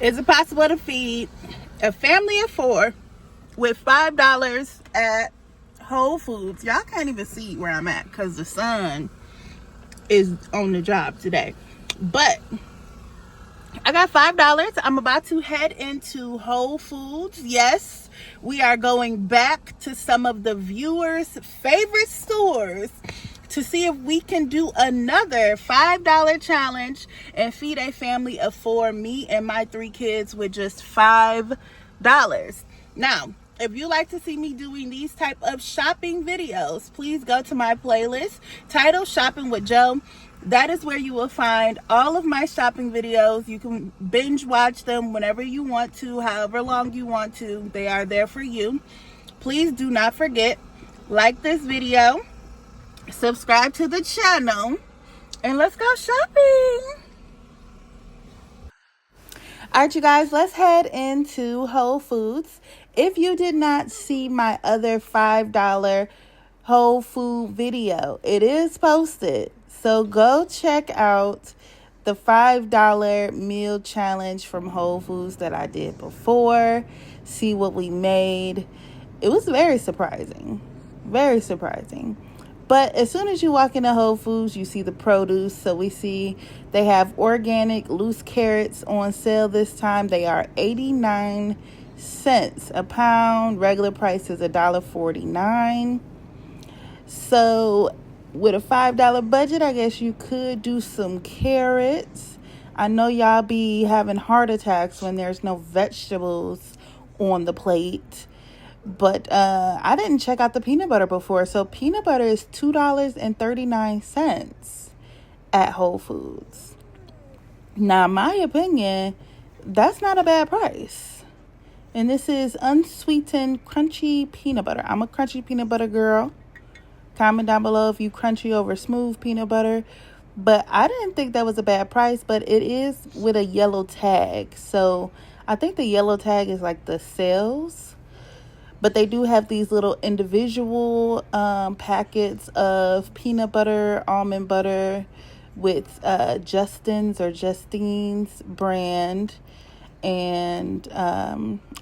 Is it possible to feed a family of 4 with $5 at Whole Foods? Y'all can't even see where I'm at because the sun is on the job today. But I got $5. I'm about to head into Whole Foods. Yes, we are going back to some of the viewers' favorite stores to see if we can do another $5 challenge and feed a family of 4, me and my 3 kids, with just $5. Now, if you like to see me doing these type of shopping videos, please go to my playlist titled Shopping with Joe. That is where you will find all of my shopping videos. You can binge watch them whenever you want to, however long you want to. They are there for you. Please do not forget, like this video, subscribe to the channel, and let's go shopping. All right, you guys, let's head into Whole Foods. If you did not see my other $5 Whole Food video, it is posted. So go check out the $5 meal challenge from Whole Foods that I did before. See what we made. It was very surprising. Very surprising. But as soon as you walk into Whole Foods, you see the produce. So we see they have organic loose carrots on sale this time. They are 89 cents a pound. Regular price is $1.49. So with a $5 budget, I guess you could do some carrots. I know y'all be having heart attacks when there's no vegetables on the plate. But I didn't check out the peanut butter before. So peanut butter is $2.39 at Whole Foods. Now, in my opinion, that's not a bad price. And this is unsweetened crunchy peanut butter. I'm a crunchy peanut butter girl. Comment down below if you crunchy over smooth peanut butter. But I didn't think that was a bad price. But it is with a yellow tag. So I think the yellow tag is like the sales. But they do have these little individual packets of peanut butter, almond butter with Justin's or Justine's brand. And I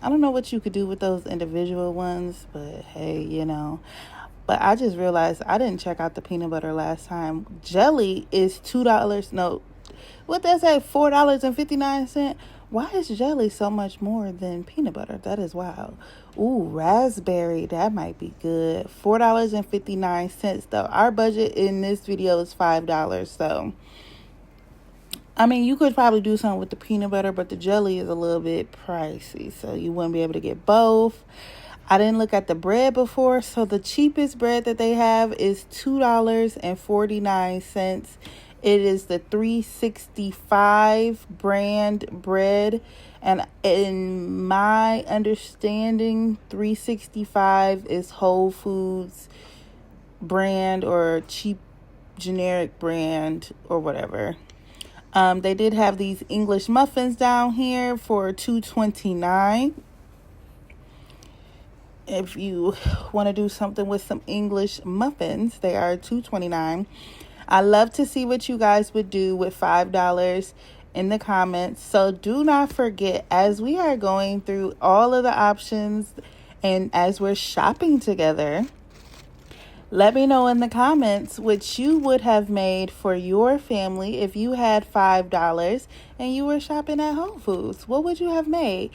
don't know what you could do with those individual ones. But hey, you know. But I just realized I didn't check out the peanut butter last time. Jelly is $2. No, what did I say? $4.59. Why is jelly so much more than peanut butter? That is wild. Ooh, raspberry. That might be good. $4.59 though. Our budget in this video is $5. So, I mean, you could probably do something with the peanut butter, but the jelly is a little bit pricey. So you wouldn't be able to get both. I didn't look at the bread before, so the cheapest bread that they have is $2.49. It is the 365 brand bread, and in my understanding, 365 is Whole Foods brand or cheap generic brand or whatever. They did have these English muffins down here for $2.29. If you want to do something with some English muffins, they are $2.29. I love to see what you guys would do with $5 in the comments. So do not forget, as we are going through all of the options and as we're shopping together, let me know in the comments what you would have made for your family if you had $5 and you were shopping at Whole Foods. What would you have made?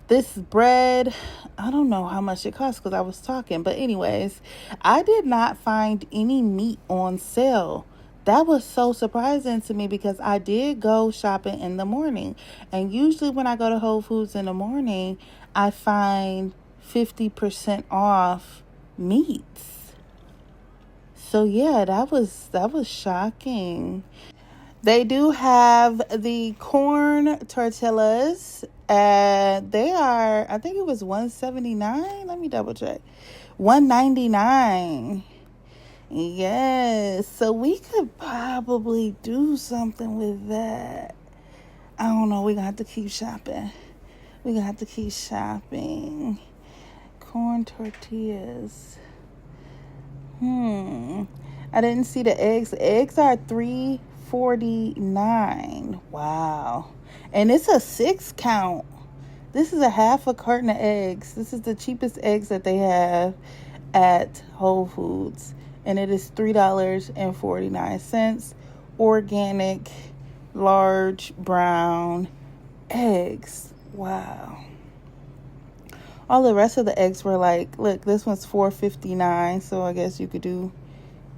This bread, I don't know how much it costs because I was talking. But anyways, I did not find any meat on sale. That was so surprising to me because I did go shopping in the morning. And usually when I go to Whole Foods in the morning, I find 50% off meats. So yeah, that was shocking. They do have the corn tortillas. They are, I think it was $1.79. Let me double check. $1.99. Yes. So we could probably do something with that. I don't know. We're going to have to keep shopping. Corn tortillas. I didn't see the eggs. The eggs are $3 $2.49. Wow. And it's a 6 count. This is a half a carton of eggs. This is the cheapest eggs that they have at Whole Foods. And it is $3.49. Organic, large, brown eggs. Wow. All the rest of the eggs were like, look, this one's $4.59. So I guess you could do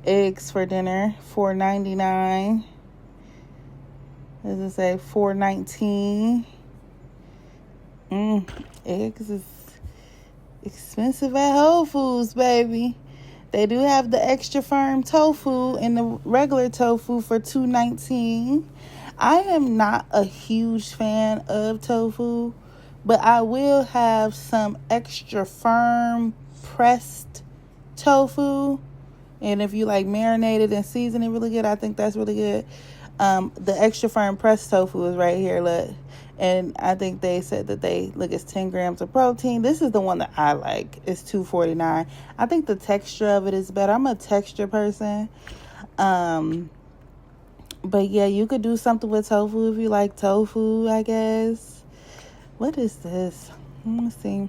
eggs for dinner. $4.99. Does it say $4.19? Eggs is expensive at Whole Foods, baby. They do have the extra firm tofu and the regular tofu for $2.19. I am not a huge fan of tofu, but I will have some extra firm pressed tofu. And if you like marinated and seasoned it really good, I think that's really good. The extra firm pressed tofu is right here, look. And I think they said that it's 10 grams of protein. This is the one that I like. It's $2.49. I think the texture of it is better. I'm a texture person. But yeah, you could do something with tofu if you like tofu, I guess. What is this? Let me see.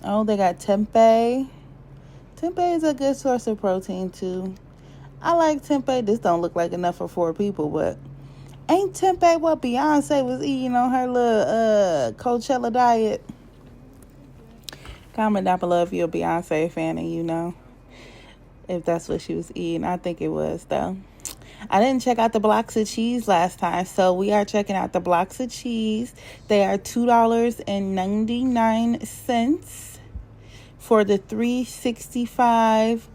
Oh, they got tempeh. Tempeh is a good source of protein too. I like tempeh. This don't look like enough for 4 people, but ain't tempeh what Beyonce was eating on her little Coachella diet? Comment down below if you're a Beyonce fan and you know if that's what she was eating. I think it was, though. I didn't check out the blocks of cheese last time, so we are checking out the blocks of cheese. They are $2.99 for the 365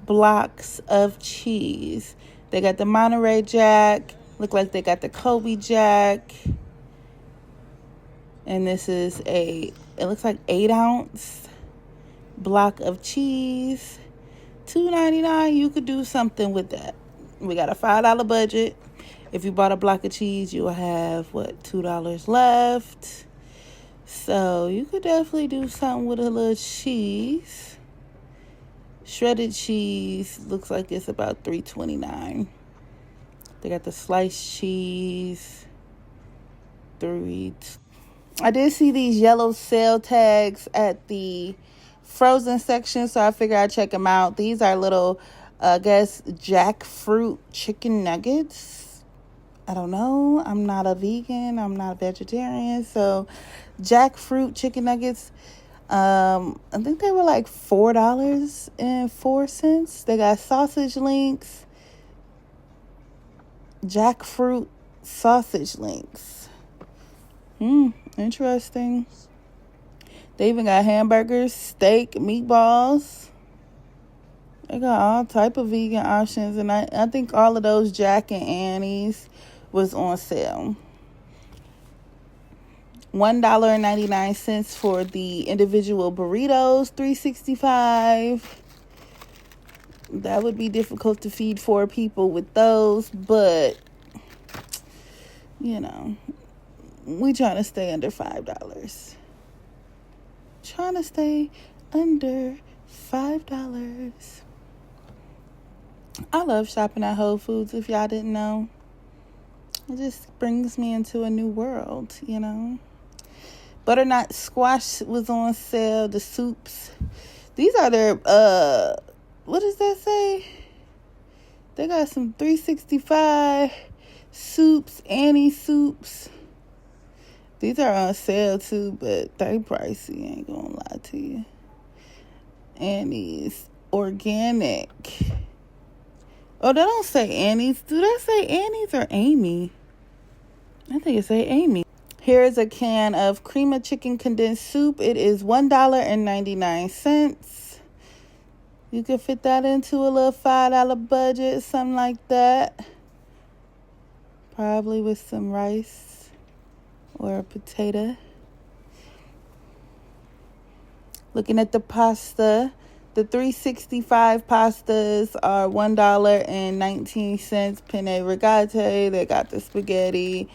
blocks of cheese. They got the Monterey Jack. Look like they got the Kobe Jack. And this is it looks like 8-ounce block of cheese. $2.99. You could do something with that. We got a $5 budget. If you bought a block of cheese, you will have, $2 left. So you could definitely do something with a little cheese. Shredded cheese looks like it's about $3.29. They got the sliced cheese. I did see these yellow sale tags at the frozen section, so I figured I'd check them out. These are little, I guess, jackfruit chicken nuggets. I don't know. I'm not a vegan. I'm not a vegetarian. So jackfruit chicken nuggets. I think they were like $4.04. They got sausage links. Jackfruit sausage links. Interesting. They even got hamburgers, steak, meatballs. They got all type of vegan options. And I think all of those Jack and Annie's was on sale. $1.99 for the individual burritos, $3.65. That would be difficult to feed 4 people with those, but you know, we trying to stay under $5. Trying to stay under $5. I love shopping at Whole Foods, if y'all didn't know. It just brings me into a new world, you know. Butternut squash was on sale. The soups. These are their, what does that say? They got some 365 soups, Annie soups. These are on sale too, but they pricey, ain't gonna lie to you. Annie's organic. Oh, they don't say Annie's. Do they say Annie's or Amy? I think it say Amy. Here is a can of cream of chicken condensed soup. It is $1.99. You could fit that into a little $5 budget, something like that. Probably with some rice or a potato. Looking at the pasta. The 365 pastas are $1.19. Penne rigate. They got the spaghetti.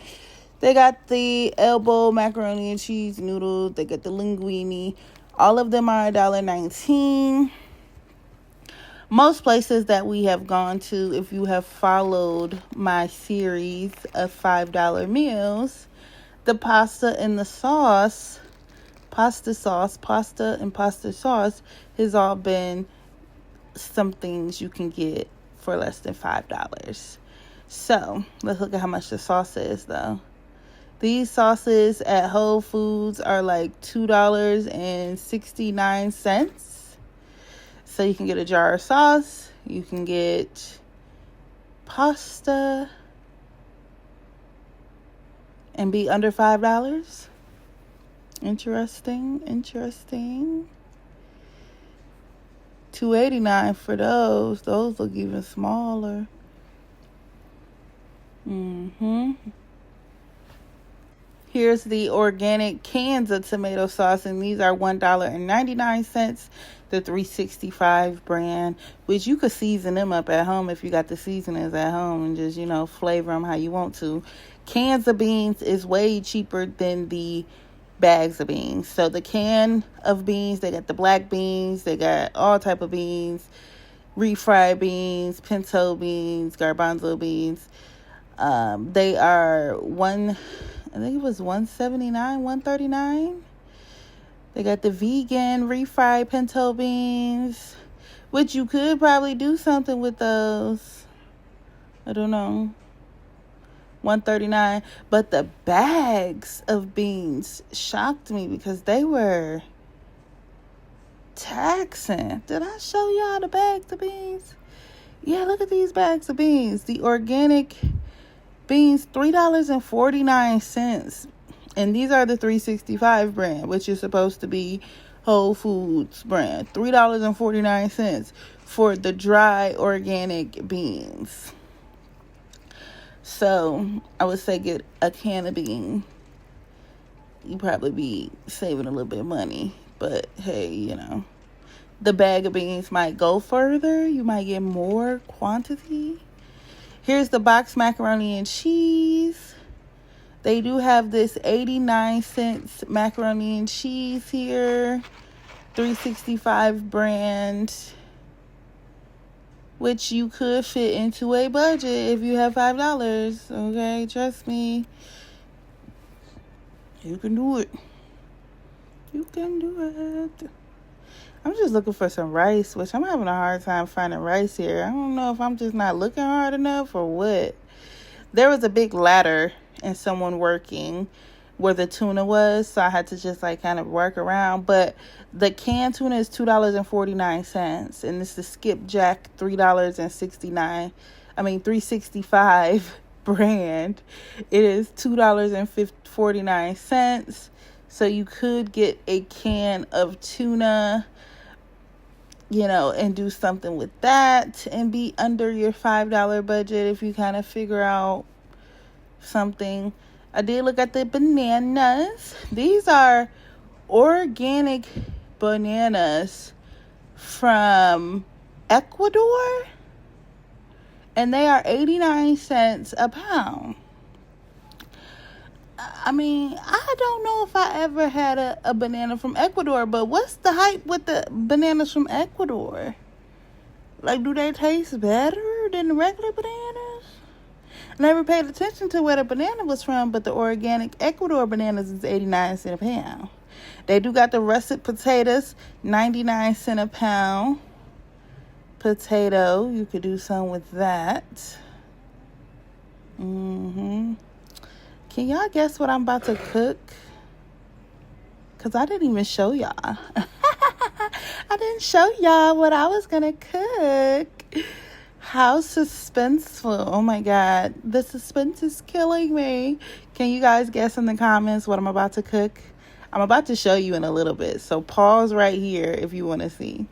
They got the elbow macaroni and cheese noodles. They got the linguine. All of them are $1.19. Most places that we have gone to, if you have followed my series of $5 meals, the pasta and the sauce, pasta and pasta sauce has all been some things you can get for less than $5. So let's look at how much the sauce is though. These sauces at Whole Foods are like $2.69. So you can get a jar of sauce, you can get pasta, and be under $5. Interesting. $2.89 for those. Those look even smaller. Here's the organic cans of tomato sauce, and these are $1.99. The 365 brand, which you could season them up at home if you got the seasonings at home and just, flavor them how you want to. Cans of beans is way cheaper than the bags of beans. So the can of beans, they got the black beans, they got all type of beans, refried beans, pinto beans, garbanzo beans. They are I think it was $179, $139. They got the vegan refried pinto beans, which you could probably do something with those. I don't know. $139. But the bags of beans shocked me because they were taxing. Did I show y'all the bags of beans? Yeah, look at these bags of beans. The organic beans, $3.49. And these are the 365 brand, which is supposed to be Whole Foods brand. $3.49 for the dry organic beans. So I would say get a can of bean. You probably be saving a little bit of money. But hey, the bag of beans might go further. You might get more quantity. Here's the box macaroni and cheese. They do have this 89-cent macaroni and cheese here. 365 brand. Which you could fit into a budget if you have $5. Okay, trust me. You can do it. You can do it. I'm just looking for some rice, which I'm having a hard time finding rice here. I don't know if I'm just not looking hard enough or what. There was a big ladder and someone working where the tuna was, so I had to just kind of work around. But the canned tuna is $2.49, and this is skipjack $3.65 brand. It is $2.49. So you could get a can of tuna, and do something with that and be under your $5 budget if you kind of figure out something. I did look at the bananas. These are organic bananas from Ecuador, and they are 89 cents a pound. I mean, I don't know if I ever had a banana from Ecuador, but what's the hype with the bananas from Ecuador? Do they taste better than the regular bananas? I never paid attention to where the banana was from, but the organic Ecuador bananas is 89 cents a pound. They do got the russet potatoes, 99 cents a pound. Potato, you could do something with that. Can y'all guess what I'm about to cook? Because I didn't even show y'all. I didn't show y'all what I was going to cook. How suspenseful. Oh my God. The suspense is killing me. Can you guys guess in the comments what I'm about to cook? I'm about to show you in a little bit. So pause right here if you want to see.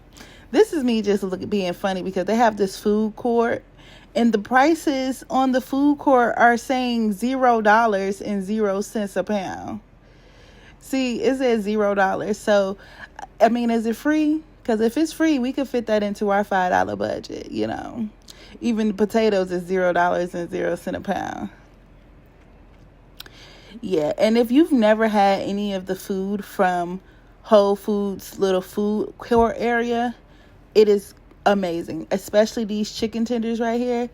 This is me just being funny because they have this food court. And the prices on the food court are saying $0.00 a pound. See, it says $0. So, I mean, is it free? Because if it's free, we could fit that into our $5 budget, Even the potatoes is $0.00 a pound. Yeah, and if you've never had any of the food from Whole Foods little food court area, it is amazing. Especially these chicken tenders right here.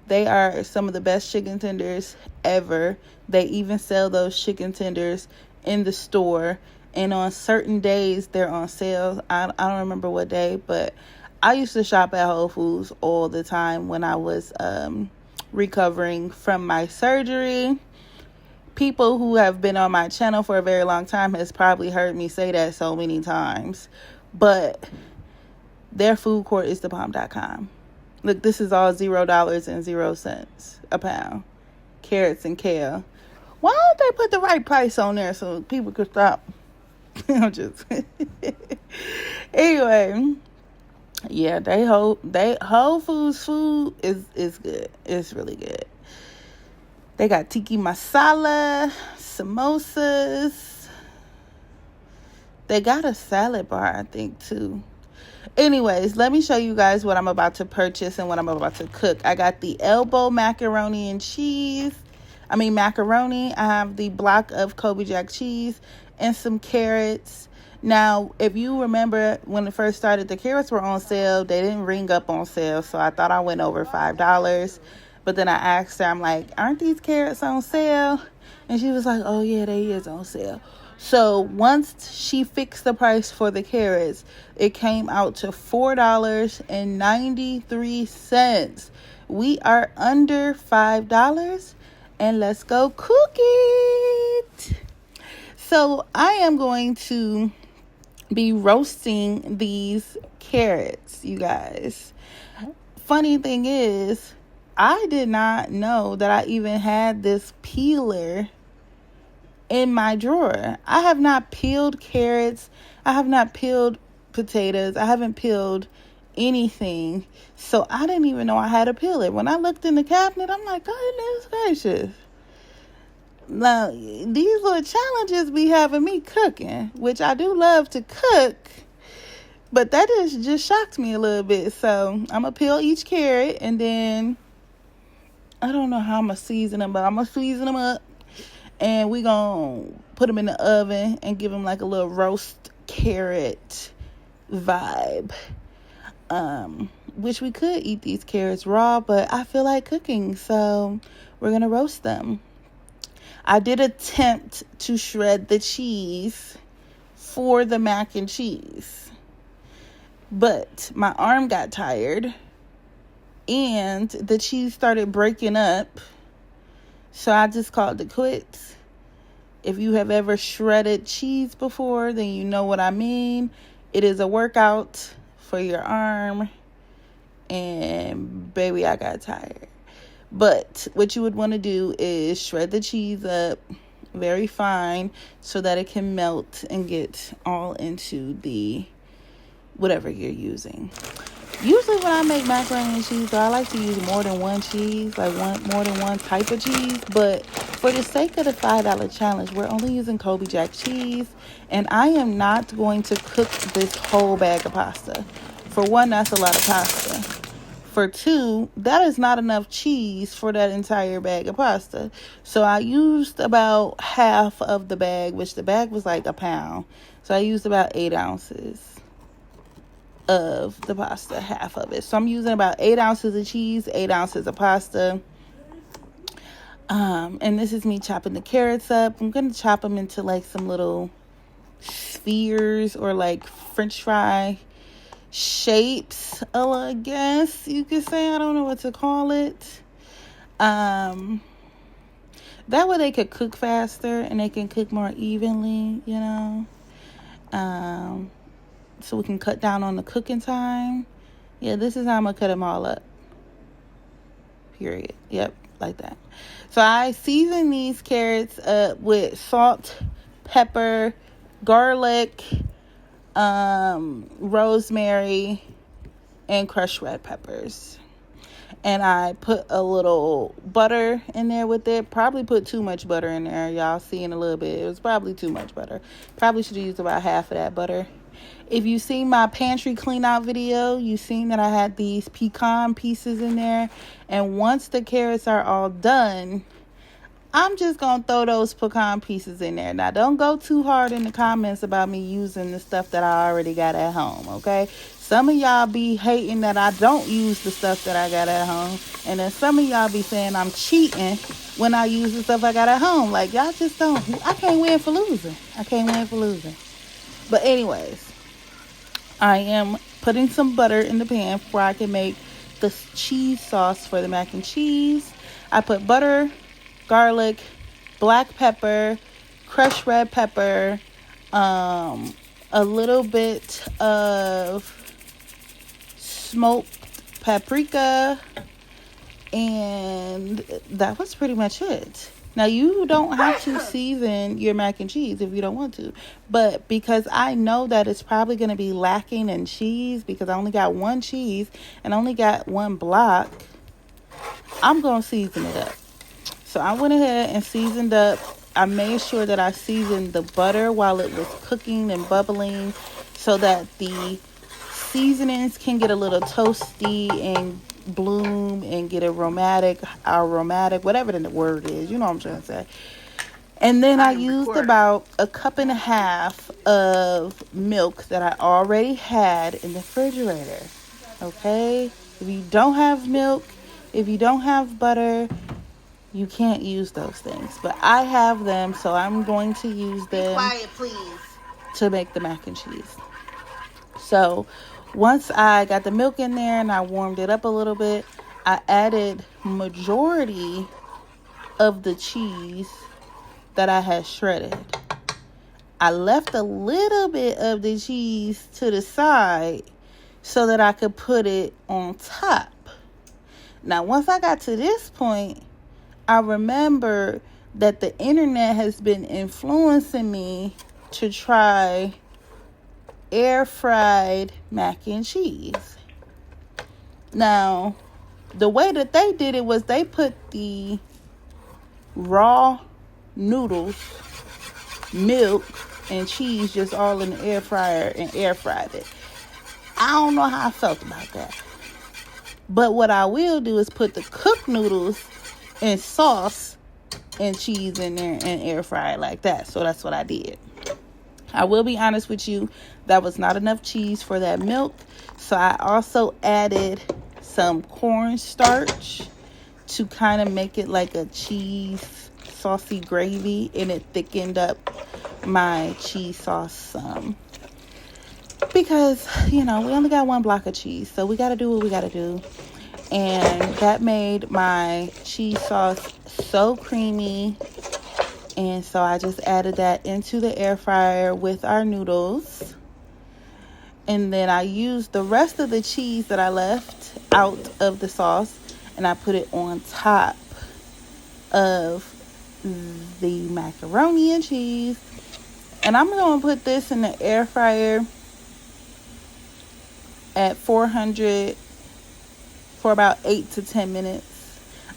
They are some of the best chicken tenders ever. They even sell those chicken tenders in the store. And on certain days, they're on sale. I don't remember what day, but I used to shop at Whole Foods all the time when I was recovering from my surgery. People who have been on my channel for a very long time has probably heard me say that so many times. But their food court is thepalm.com. Look, this is all $0.00 a pound. Carrots and kale. Why don't they put the right price on there so people could stop? I'm just anyway. Yeah, Whole Foods food is good. It's really good. They got tiki masala, samosas. They got a salad bar, I think, too. Anyways, let me show you guys what I'm about to purchase and what I'm about to cook. I got the elbow macaroni and cheese. Macaroni. I have the block of Kobe Jack cheese and some carrots. Now, if you remember when it first started, the carrots were on sale. They didn't ring up on sale, so I thought I went over $5. But then I asked her, I'm like, aren't these carrots on sale? And she was like, oh, yeah, they is on sale. So once she fixed the price for the carrots, it came out to $4.93. We are under $5, and let's go cook it. So I am going to be roasting these carrots, you guys. Funny thing is, I did not know that I even had this peeler in my drawer. I have not peeled carrots. I have not peeled potatoes. I haven't peeled anything. So I didn't even know I had a peeler. When I looked in the cabinet, I'm like, goodness gracious. Now, these little challenges be having me cooking, which I do love to cook, but that just shocked me a little bit. So I'm going to peel each carrot, and then I don't know how I'm going to season them, but I'm going to season them up. And we're going to put them in the oven and give them like a little roast carrot vibe. Which we could eat these carrots raw, but I feel like cooking, so we're going to roast them. I did attempt to shred the cheese for the mac and cheese, but my arm got tired and the cheese started breaking up. So I just called it quits. If you have ever shredded cheese before, then you know what I mean. It is a workout for your arm. And baby, I got tired. But what you would want to do is shred the cheese up very fine so that it can melt and get all into the whatever you're using. Usually when I make macaroni and cheese, I like to use more than one cheese, more than one type of cheese. But for the sake of the $5 challenge, we're only using Kobe Jack cheese. And I am not going to cook this whole bag of pasta. For one, that's a lot of pasta. For two, that is not enough cheese for that entire bag of pasta. So I used about half of the bag, which the bag was like a pound. So I used about 8 ounces of the pasta, half of it. So I'm using about 8 ounces of cheese, 8 ounces of pasta. And this is me chopping the carrots up. I'm going to chop them into like some little spheres or like French fry shapes, I guess you could say. I don't know what to call it. That way they could cook faster and they can cook more evenly, you know. So we can cut down on the cooking time. Yeah, this is how I'm going to cut them all up. Period. Yep, like that. So I season these carrots up with salt, pepper, garlic, rosemary, and crushed red peppers. And I put a little butter in there with it. Probably put too much butter in there. Y'all see in a little bit. It was probably too much butter. Probably should have used about half of that butter. If you seen my pantry clean out video, you seen that I had these pecan pieces in there. And once the carrots are all done, I'm just going to throw those pecan pieces in there. Now, don't go too hard in the comments about me using the stuff that I already got at home, okay? Some of y'all be hating that I don't use the stuff that I got at home. And then some of y'all be saying I'm cheating when I use the stuff I got at home. Like, y'all just don't. I can't win for losing. I can't win for losing. But anyways, I am putting some butter in the pan before I can make the cheese sauce for the mac and cheese. I put butter, garlic, black pepper, crushed red pepper, a little bit of smoked paprika, and that was pretty much it. Now, you don't have to season your mac and cheese if you don't want to, but because I know that it's probably going to be lacking in cheese because I only got one cheese and only got one block, I'm going to season it up. So I went ahead and seasoned up. I made sure that I seasoned the butter while it was cooking and bubbling so that the seasonings can get a little toasty and bloom and get aromatic, whatever the word is. You know what I'm trying to say. And then I used about a cup and a half of milk that I already had in the refrigerator. Okay? If you don't have milk, if you don't have butter, you can't use those things. But I have them, so I'm going to use them. Be quiet, please. To make the mac and cheese. So once I got the milk in there and I warmed it up a little bit, I added majority of the cheese that I had shredded. I left a little bit of the cheese to the side so that I could put it on top. Now, once I got to this point, I remember that the internet has been influencing me to try air fried mac and cheese. Now, the way that they did it was they put the raw noodles, milk, and cheese just all in the air fryer and air fried it. I don't know how I felt about that. But what I will do is put the cooked noodles and sauce and cheese in there and air fry it like that. So that's what I did. I will be honest with you, that was not enough cheese for that milk. So I also added some cornstarch to kind of make it like a cheese saucy gravy, and it thickened up my cheese sauce some. Because, you know, we only got one block of cheese, so we got to do what we got to do. And that made my cheese sauce so creamy. And so I just added that into the air fryer with our noodles. And then I used the rest of the cheese that I left out of the sauce, and I put it on top of the macaroni and cheese. And I'm going to put this in the air fryer at 400 for about 8 to 10 minutes.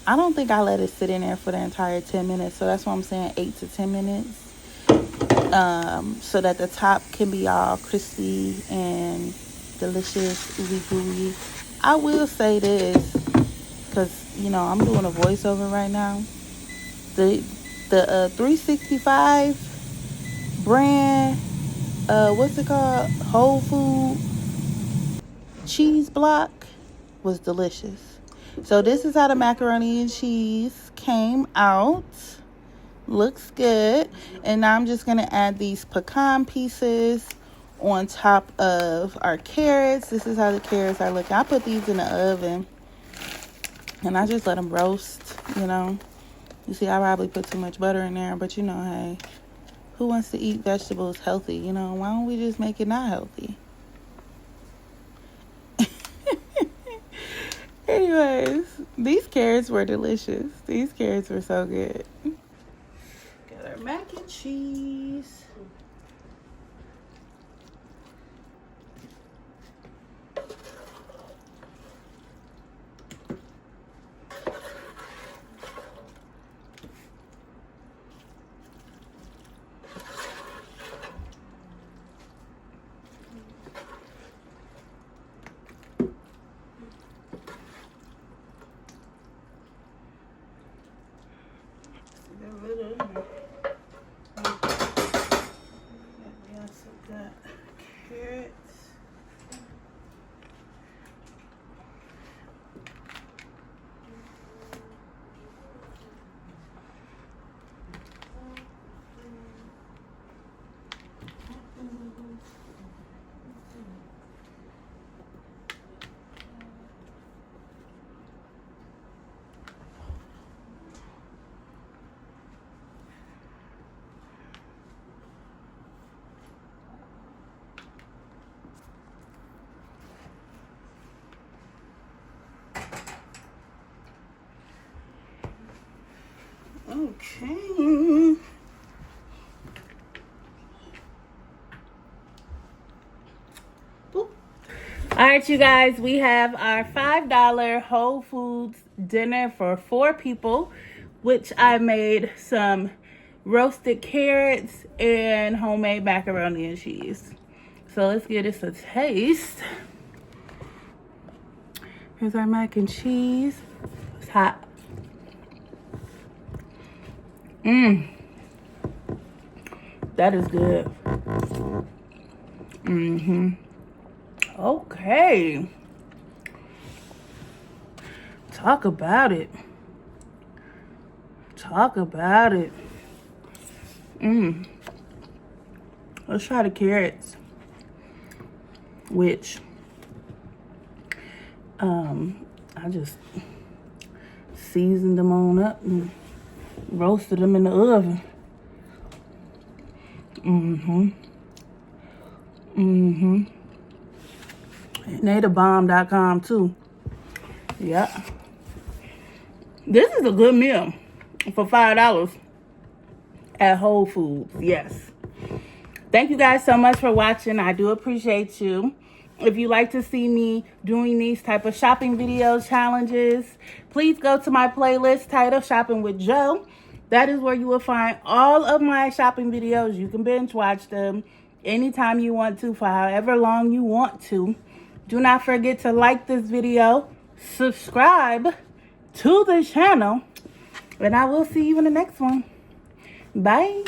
I don't think I let it sit in there for the entire 10 minutes. So that's why I'm saying 8 to 10 minutes. So that the top can be all crispy and delicious, ooey gooey. I will say this, because, you know, I'm doing a voiceover right now. The 365 brand, what's it called? Whole Food cheese block was delicious. So this is how the macaroni and cheese came out. Looks good. And now I'm just going to add these pecan pieces on top of our carrots. This is how the carrots are looking. I put these in the oven and I just let them roast, you know. You see, I probably put too much butter in there, but you know, hey, who wants to eat vegetables healthy? You know, why don't we just make it not healthy? Anyways, these carrots were delicious. These carrots were so good. Got our mac and cheese. Okay. Boop. All right, you guys, we have our $5 Whole Foods dinner for 4 people, which I made some roasted carrots and homemade macaroni and cheese. So let's give this a taste. Here's our mac and cheese. It's hot. That is good. Okay. Talk about it. Talk about it. Let's try the carrots, which I just seasoned them on up and roasted them in the oven. And they the bomb.com too. Yeah. This is a good meal for $5 at Whole Foods. Yes. Thank you guys so much for watching. I do appreciate you. If you like to see me doing these type of shopping video challenges, please go to my playlist titled Shopping with Joe. That is where you will find all of my shopping videos. You can binge watch them anytime you want to, for however long you want to. Do not forget to like this video, subscribe to the channel, and I will see you in the next one. Bye.